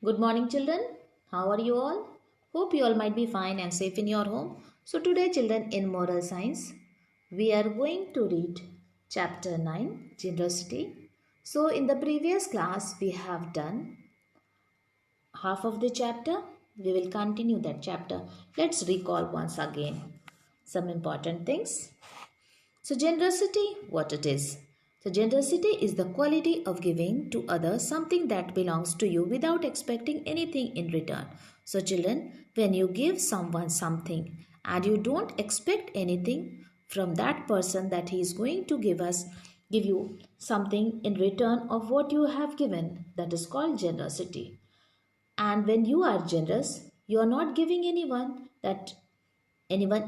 Good morning, children. How are you all? Hope you all might be fine and safe in your home. So, today, children, in moral science, we are going to read chapter 9, Generosity. So, in the previous class, we have done half of the chapter. We will continue that chapter. Let's recall once again some important things. So, generosity, what it is? So, generosity is the quality of giving to others something that belongs to you without expecting anything in return. So, children, when you give someone something and you don't expect anything from that person that he is going to give you something in return of what you have given, that is called generosity. And when you are generous, you are not giving anyone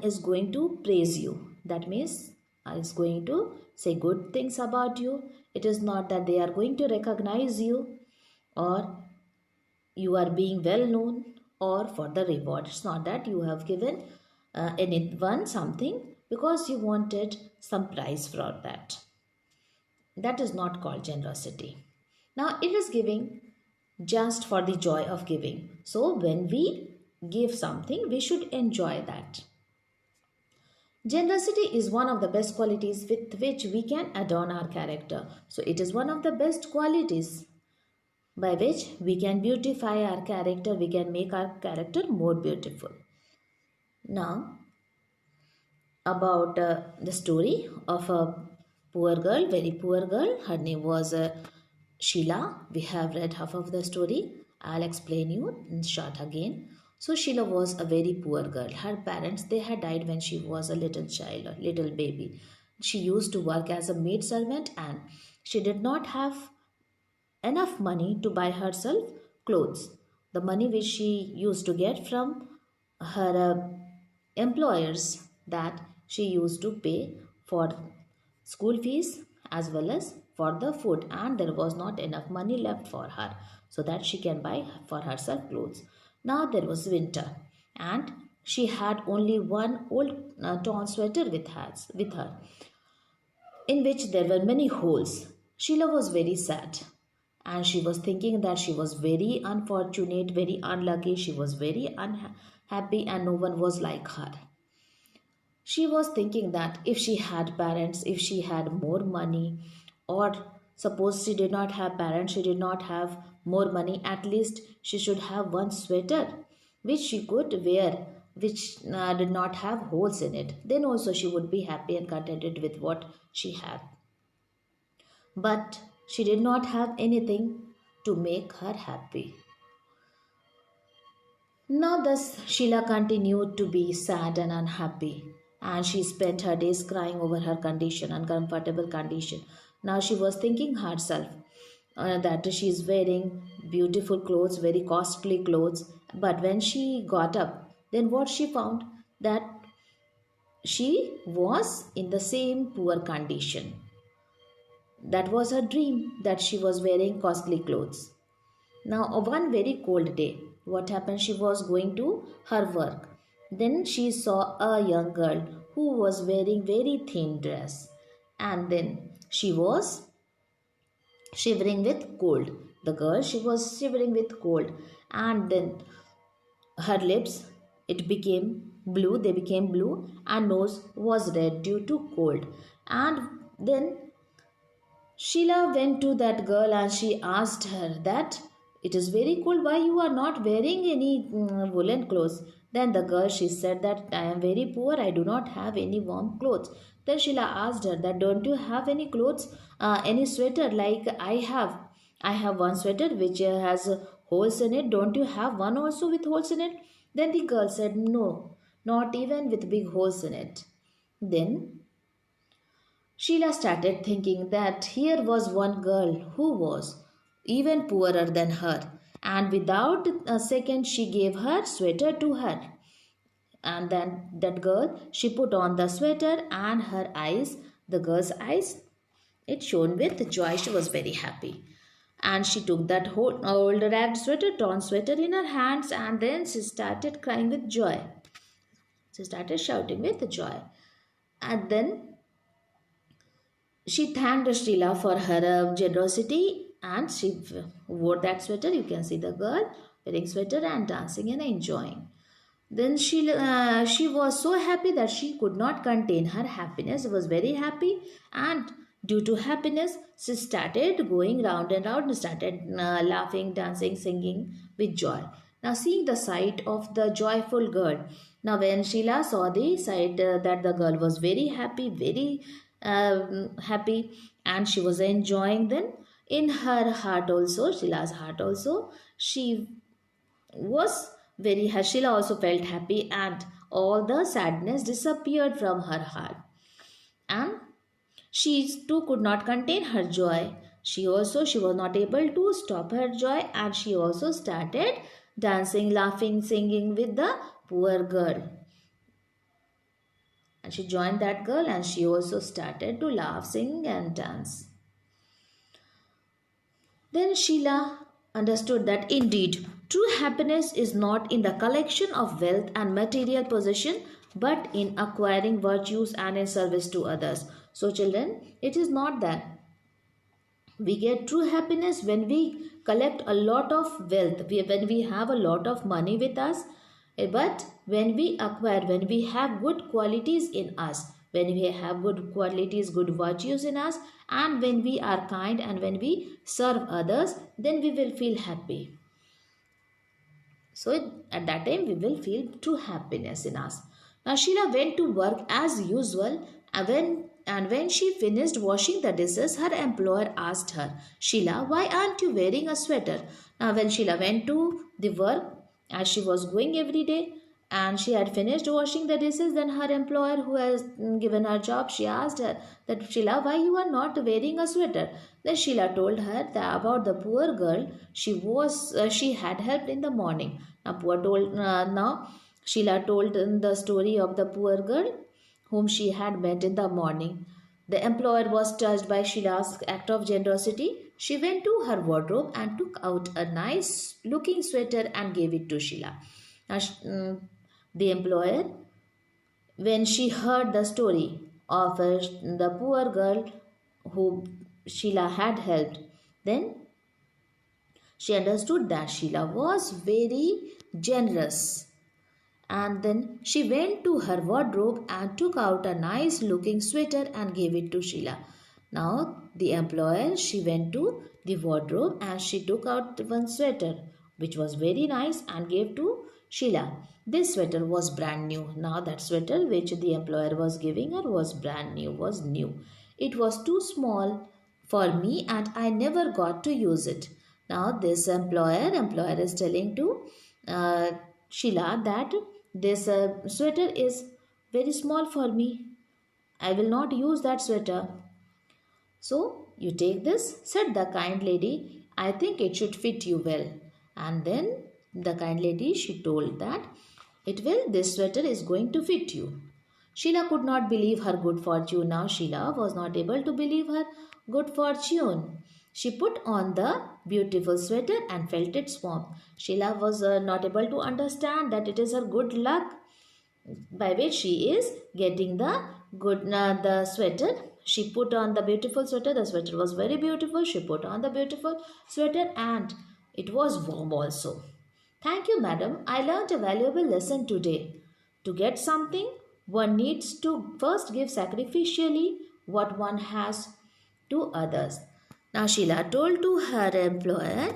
is going to praise you. That means is going to say good things about you. It is not that they are going to recognize you or you are being well known or for the reward. It's not that you have given anyone something because you wanted some prize for that. That is not called generosity. Now it is giving just for the joy of giving. So when we give something, we should enjoy that. Generosity is one of the best qualities with which we can adorn our character. So, it is one of the best qualities by which we can beautify our character, we can make our character more beautiful. Now, about the story of a poor girl, very poor girl. Her name was Sheila. We have read half of the story. I'll explain you in short again. So Sheila was a very poor girl. Her parents they had died when she was a little child, a little baby. She used to work as a maid servant and she did not have enough money to buy herself clothes. The money which she used to get from her employers that she used to pay for school fees as well as for the food, and there was not enough money left for her so that she can buy for herself clothes. Now there was winter and she had only one old torn sweater with her in which there were many holes. Sheila was very sad and she was thinking that she was very unfortunate, very unlucky, she was very unhappy, and no one was like her. She was thinking that if she had parents, if she had more money, or suppose she did not have parents, she did not have more money, at least she should have one sweater which she could wear, which did not have holes in it. Then also she would be happy and contented with what she had. But she did not have anything to make her happy. Now, thus, Sheila continued to be sad and unhappy, and she spent her days crying over her condition, uncomfortable condition. Now, she was thinking herself that she is wearing beautiful clothes, very costly clothes, but when she got up, then what she found that she was in the same poor condition. That was her dream that she was wearing costly clothes. Now, one very cold day, what happened? She was going to her work. Then she saw a young girl who was wearing very thin dress, and then she was shivering with cold. The girl she was shivering with cold, and then her lips it became blue. They became blue, and nose was red due to cold. And then Sheila went to that girl and she asked her that it is very cold, why you are not wearing any woolen clothes. Then the girl she said that I am very poor, I do not have any warm clothes. Then Sheila asked her that don't you have any clothes, any sweater like I have. I have one sweater which has holes in it. Don't you have one also with holes in it? Then the girl said no, not even with big holes in it. Then Sheila started thinking that here was one girl who was even poorer than her, and without a second, she gave her sweater to her. And then that girl, she put on the sweater, and her eyes, the girl's eyes, it shone with joy. She was very happy. And she took that whole old ragged sweater, torn sweater in her hands, and then she started crying with joy. She started shouting with joy. And then she thanked Sheila for her generosity and she wore that sweater. You can see the girl wearing sweater and dancing and enjoying. Then she was so happy that she could not contain her happiness. Was very happy, and due to happiness, she started going round and round and started laughing, dancing, singing with joy. Now, seeing the sight of the joyful girl. Now, when Sheila saw the sight that the girl was very happy, very happy, and she was enjoying, then in her heart also, Sheila's heart also, she was very Sheila also felt happy, and all the sadness disappeared from her heart. And she too could not contain her joy. She was not able to stop her joy, and she also started dancing, laughing, singing with the poor girl. And she joined that girl, and she also started to laugh, sing, and dance. Then Sheila understood that indeed true happiness is not in the collection of wealth and material possession, but in acquiring virtues and in service to others. So, children, it is not that we get true happiness when we collect a lot of wealth, when we have a lot of money with us, but when we acquire, when we have good qualities in us, when we have good qualities, good virtues in us, and when we are kind and when we serve others, then we will feel happy. So at that time we will feel true happiness in us. Now Sheila went to work as usual, and when she finished washing the dishes, her employer asked her, Sheila, why aren't you wearing a sweater? Now when Sheila went to the work, as she was going every day, and she had finished washing the dishes, then her employer who has given her job, she asked her that, Sheila, why you are not wearing a sweater? Then Sheila told her that about the poor girl she had helped in the morning. Now Sheila told the story of the poor girl whom she had met in the morning. The employer was touched by Sheila's act of generosity. She went to her wardrobe and took out a nice looking sweater and gave it to Sheila. Now, the employer, when she heard the story of the poor girl who Sheila had helped, then she understood that Sheila was very generous. And then she went to her wardrobe and took out a nice looking sweater and gave it to Sheila. Now, the employer, she went to the wardrobe and she took out one sweater which was very nice and gave to Sheila. This sweater was brand new. Now, that sweater which the employer was giving her was brand new, was new. It was too small for me and I never got to use it. Now, this employer is telling to uh, Sheila that this sweater is very small for me. I will not use that sweater. So you take this, said the kind lady. I think it should fit you well. And then the kind lady, she told that this sweater is going to fit you. Sheila could not believe her good fortune. Now Sheila was not able to believe her good fortune. She put on the beautiful sweater and felt its warmth. Sheila was not able to understand that it is her good luck by which she is getting the sweater. She put on the beautiful sweater. The sweater was very beautiful. She put on the beautiful sweater and it was warm also. Thank you, madam. I learned a valuable lesson today. To get something, one needs to first give sacrificially what one has to others. Now Sheila told to her employer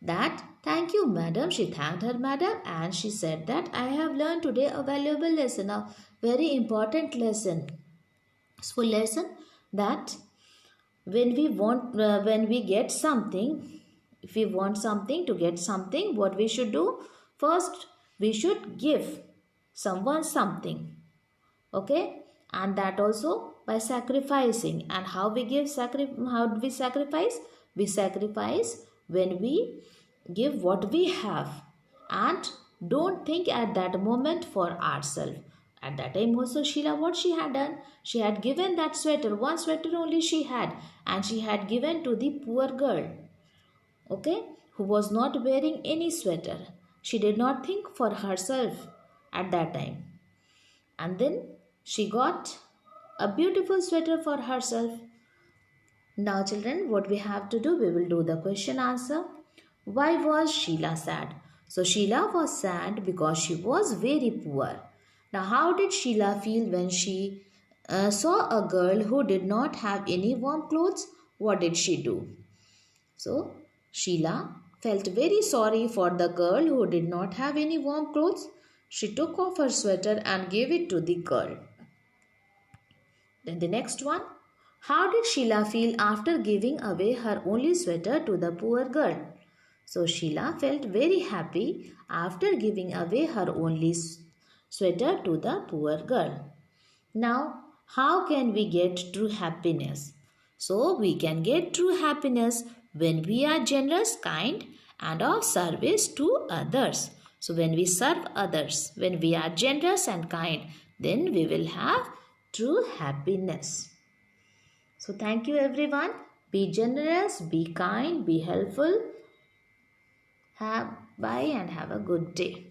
that, thank you, madam. She thanked her madam and she said that I have learned today a valuable lesson, a very important lesson. Full lesson that when we get something, if we want something, to get something, what we should do? First, we should give someone something. Okay, and that also by sacrificing. And how we how do we sacrifice? We sacrifice when we give what we have and don't think at that moment for ourselves. At that time also Sheila, what she had done, she had given that sweater, one sweater only she had, and she had given to the poor girl, okay, who was not wearing any sweater. She did not think for herself at that time, and then she got a beautiful sweater for herself. Now children, what we have to do, we will do the question answer. Why was Sheila sad? So Sheila was sad because she was very poor. Now, how did Sheila feel when she saw a girl who did not have any warm clothes? What did she do? So Sheila felt very sorry for the girl who did not have any warm clothes. She took off her sweater and gave it to the girl. Then the next one. How did Sheila feel after giving away her only sweater to the poor girl? So Sheila felt very happy after giving away her only sweater to the poor girl. Now, how can we get true happiness? So, we can get true happiness when we are generous, kind, and of service to others. So, when we serve others, when we are generous and kind, then we will have true happiness. So, thank you everyone. Be generous, be kind, be helpful. Bye and have a good day.